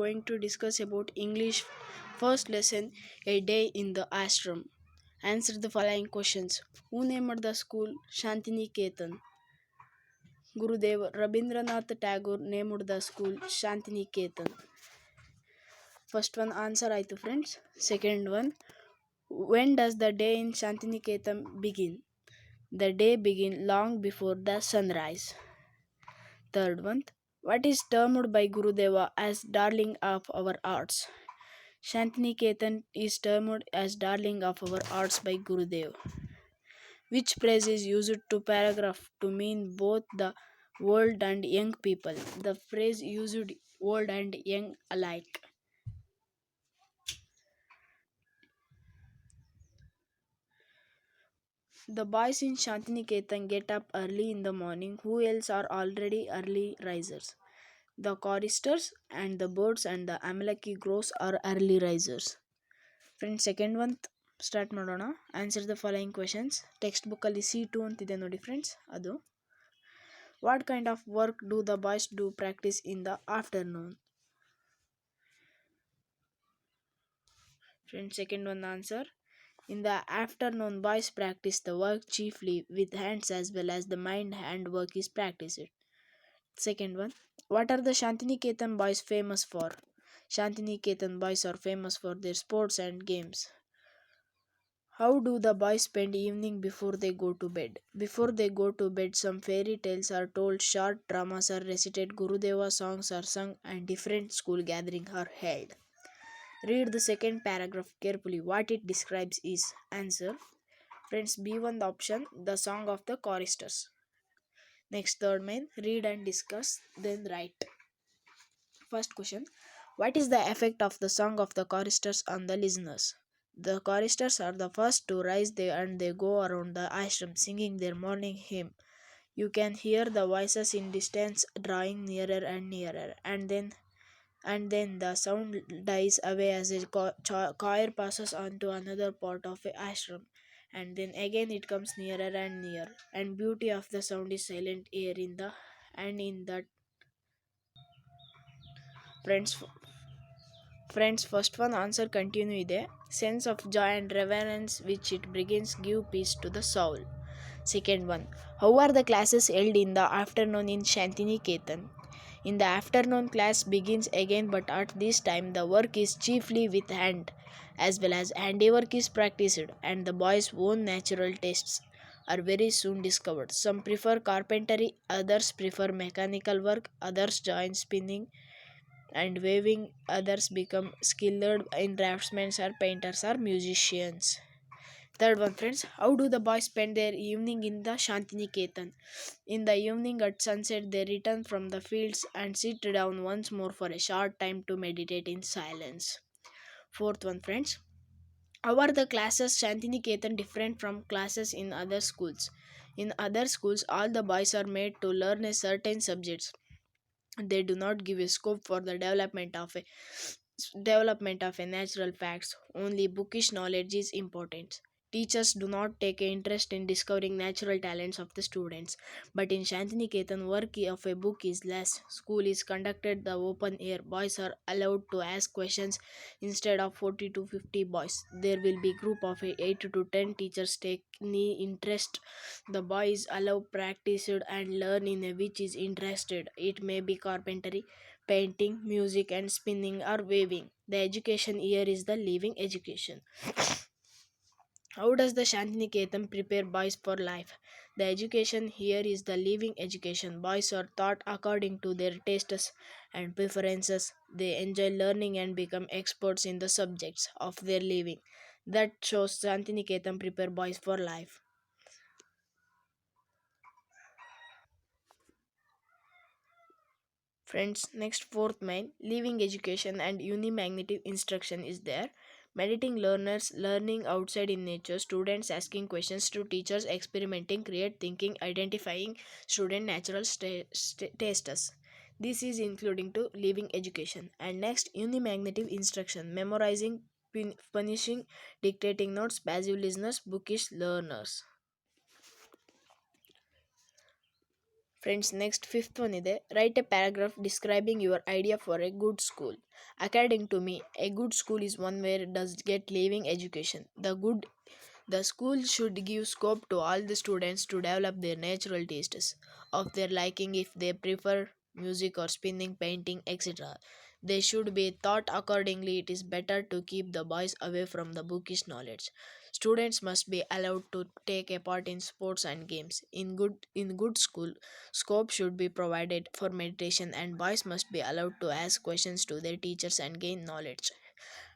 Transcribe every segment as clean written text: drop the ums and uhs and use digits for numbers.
going to discuss about English first lesson, a day in the ashram. Answer the following questions. Who named the school Shantiniketan? Gurudev Rabindranath Tagore named the school Shantiniketan. First one answer ಆಯ್ತು friends. Second one, when does the day in Shantiniketan begin? The day begin long before the sunrise. Third one, what is termed by Gurudeva as darling of our arts? Shantiniketan is termed as darling of our arts by Gurudev. Which phrase is used to paragraph to mean both the old and young people? The phrase used old and young alike. The boys in Shantiniketan get up early in the morning. Who else are already early risers? The choristers and the birds and the Amalaki grows are early risers. Friends, second one start ಮಾಡೋಣ. Answer the following questions. Text ಬುಕ್ಕಲ್ಲಿ C2 ಅಂತಿದೆ ನೋಡಿ friends, ಅದು. What kind of work do the boys do practice in the afternoon? Friends, second one answer. In the afternoon, boys practice the work chiefly with hands as well as the mind hand work is practiced. Second one, what are the Shantiniketan boys famous for? Shantiniketan boys are famous for their sports and games. How do the boys spend evening before they go to bed? Before they go to bed, some fairy tales are told, short dramas are recited, Gurudeva songs are sung, and different school gatherings are held. Read the second paragraph carefully. What it describes is answer. Friends, B1 the option, the song of the choristers. Next, third main, read and discuss, then write. First question, what is the effect of the song of the choristers on the listeners? The choristers are the first to rise and they go around the ashram singing their morning hymn. You can hear the voices in distance drawing nearer and nearer, and then the sound dies away as a choir passes on to another part of a ashram, and then again it comes nearer and nearer, and beauty of the sound is silent air in the and in that. Friends friends first one answer continue ಇದೆ. Sense of joy and reverence which it brings give peace to the soul. Second one, how are the classes held in the afternoon in Shantiniketan? In the afternoon, class begins again, but at this time the work is chiefly with hand, as well as handiwork is practiced, and the boys' own natural tastes are very soon discovered. Some prefer carpentry, others prefer mechanical work, others join spinning and weaving, others become skilled in draftsmen or painters or musicians. Third one, friends, how do the boys spend their evening in the Shantiniketan? In the evening at sunset, they return from the fields and sit down once more for a short time to meditate in silence. Fourth one, friends, how are the classes Shantiniketan different from classes in other schools? In other schools, all the boys are made to learn a certain subjects. They do not give a scope for the development of a natural facts. Only bookish knowledge is important. Teachers do not take an interest in discovering natural talents of the students. But in Shantiniketan, work of a book is less. School is conducted the open air. Boys are allowed to ask questions instead of 40 to 50 boys. There will be group of 8 to 10 teachers take any interest. The boys allow practice and learn in a which is interested. It may be carpentry, painting, music, and spinning or weaving. The education here is the living education. How does the Shantiniketan prepare boys for life? The education here is the living education. Boys are taught according to their tastes and preferences. They enjoy learning and become experts in the subjects of their living. That shows Shantiniketan prepare boys for life. Friends, next fourth main, living education and unimagnative instruction is there. Meditating learners learning outside in nature, students asking questions to teachers, experimenting, create thinking, identifying student natural tastes. This is including to living education. And next, unimagnative instruction, memorizing, punishing, dictating notes, passive listeners, bookish learners. Friends, next fifth one is write a paragraph describing your idea for a good school. According to me, a good school is one where it does get living education. The school should give scope to all the students to develop their natural tastes of their liking if they prefer music or spinning, painting, etc. They should be taught accordingly. It is better to keep the boys away from the bookish knowledge. Students must be allowed to take a part in sports and games. In good school, scope should be provided for meditation and boys must be allowed to ask questions to their teachers and gain knowledge.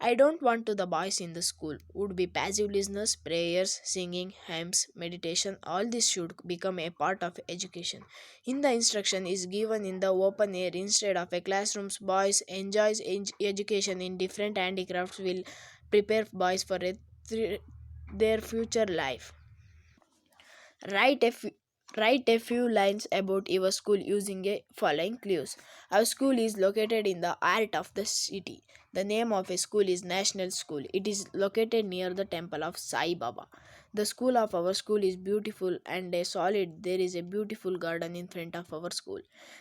I don't want to the boys in the school would be passive listeners, prayers, singing, hymns, meditation. All this should become a part of education. In the instruction is given in the open air instead of a classrooms. Boys enjoys education in different handicrafts will prepare boys for their future life. Write a, f- Write a few lines about your school using a following clues. Our school is located in the heart of the city. The name of a school is National School. It is located near the temple of Sai Baba. The school of our school is beautiful and a solid. There is a beautiful garden in front of our school.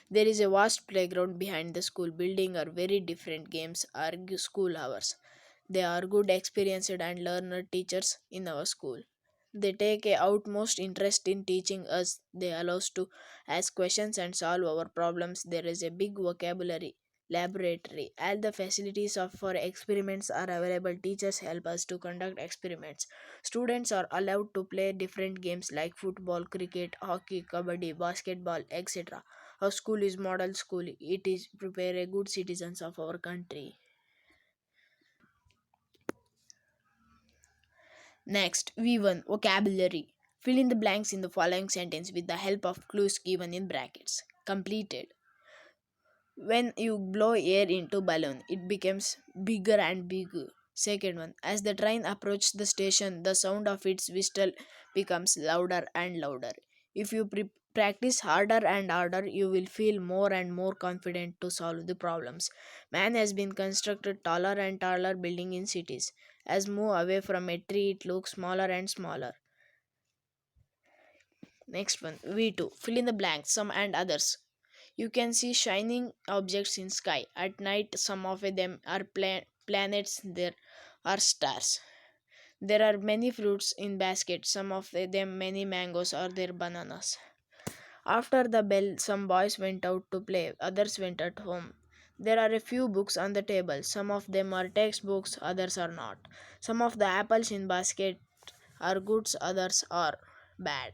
There is a vast playground behind the school building. Are very different games are school hours. They are good experienced and learner teachers in our school. They take a utmost interest in teaching us. They allow us to ask questions and solve our problems. There is a big vocabulary laboratory. All the facilities for experiments are available. Teachers help us to conduct experiments. Students are allowed to play different games like football, cricket, hockey, kabaddi, basketball, etc. Our school is model school. It is prepare a good citizens of our country. Next, V1 vocabulary. Fill in the blanks in the following sentence with the help of clues given in brackets. Completed. When you blow air into balloon, it becomes bigger and bigger. Second one, as the train approaches the station, the sound of its whistle becomes louder and louder. If you practice harder and harder, you will feel more and more confident to solve the problems. Man has been constructed taller and taller building in cities. As move away from a tree, it looks smaller and smaller. Next one, V2. Fill in the blanks, some and others. You can see shining objects in sky. At night, some of them are planets, there are stars. There are many fruits in basket, some of them many mangoes or their bananas. After the bell, some boys went out to play, others went at home. There are a few books on the table. Some of them are textbooks, others are not. Some of the apples in basket are goods, others are bad.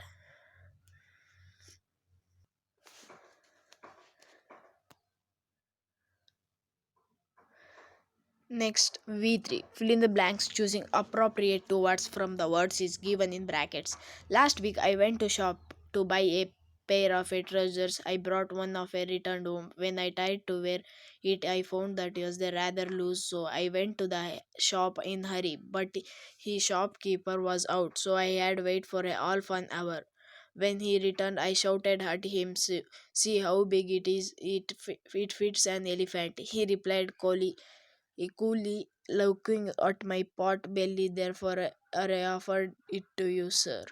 Next, V3. Fill in the blanks choosing appropriate two words from the words is given in brackets. Last week I went to shop to buy a pair of a trousers. I brought one of a returned home. When I tried to wear it, I found that it was the rather loose, so I went to the shop in hurry. But his shopkeeper was out, so I had wait for a half an hour. When he returned, I shouted at him, "See how big it is! It fits an elephant." He replied coolly, looking at my pot belly. Therefore, I offered it to you, sir.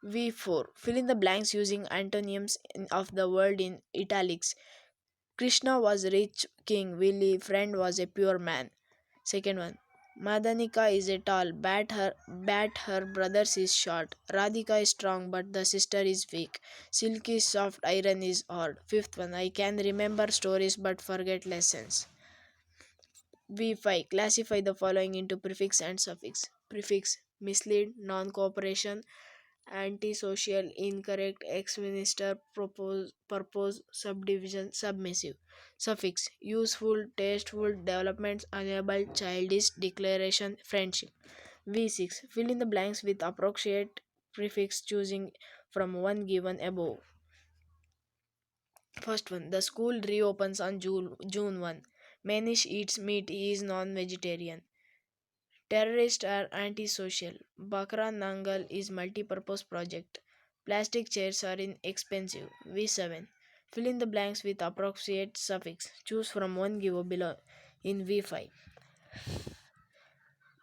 V4. Fill in the blanks using antonyms of the word in italics. Krishna was a rich king. Willy friend was a pure man. Second one. Madanika is a tall, bat her brothers is short. Radhika is strong, but the sister is weak. Silk is soft, iron is hard. Fifth one. I can remember stories but forget lessons. V5. Classify the following into prefix and suffix. Prefix mislead, non cooperation, antisocial, incorrect, ex minister, purpose, subdivision, submissive. Suffix useful, tasteful, developments, enable, childish, declaration, friendship. V6. Fill in the blanks with appropriate prefix choosing from one given above. First one, the school reopens on June 1. Manish eats meat, he is non vegetarian. Terrorists are antisocial. Bakra Nangal is multi-purpose project. Plastic chairs are inexpensive. V7. Fill in the blanks with appropriate suffix. Choose from one given below in V5.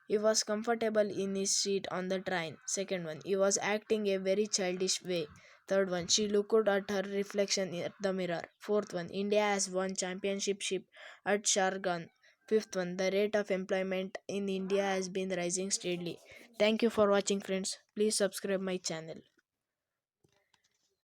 He was comfortable in his seat on the train. Second one, he was acting a very childish way. Third one, she looked at her reflection at the mirror. Fourth one, India has won championship ship at Shargan. Fifth one, the rate of employment in India has been rising steadily. Thank you for watching, friends. Please subscribe my channel.